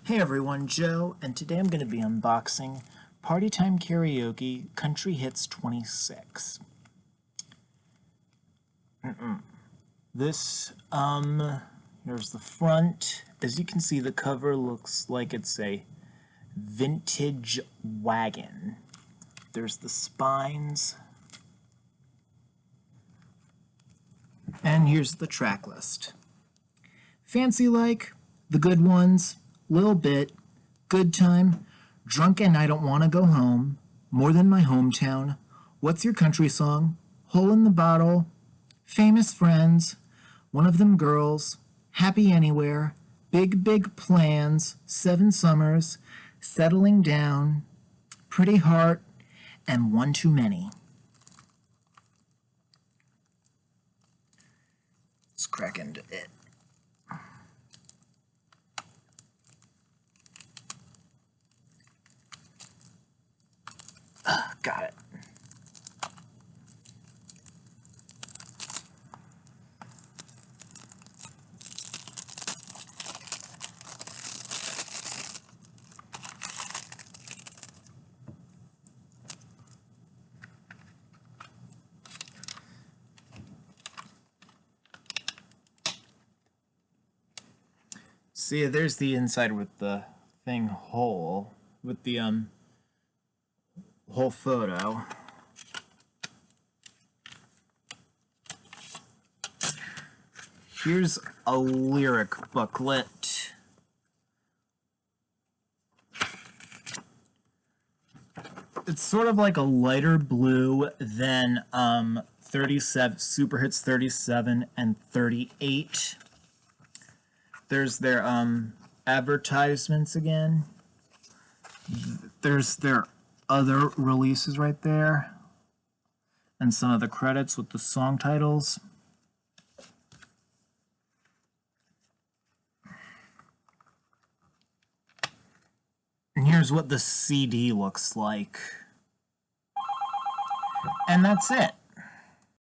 Hey everyone, Joe, and today I'm going to be unboxing Party Time Karaoke Country Hits 26. This, here's the front. As you can see, the cover looks like it's a vintage wagon. There's the spines. And here's the track list. Fancy Like, The Good Ones, Lil Bit, Good Time, Drunk and I Don't Want to Go Home, More Than My Hometown, What's Your Country Song, Hole in the Bottle, Famous Friends, One of Them Girls, Happy Anywhere, Big Big Plans, Seven Summers, Settling Down, Pretty Heart, and One Too Many. Let's crack into it. Got it. See, there's the inside with the thing whole, with the whole photo. Here's a lyric booklet. It's sort of like a lighter blue than 37 Super Hits 37 and 38. There's their advertisements again. There's their other releases right there, and some of the credits with the song titles. And here's what the CD looks like. And that's it.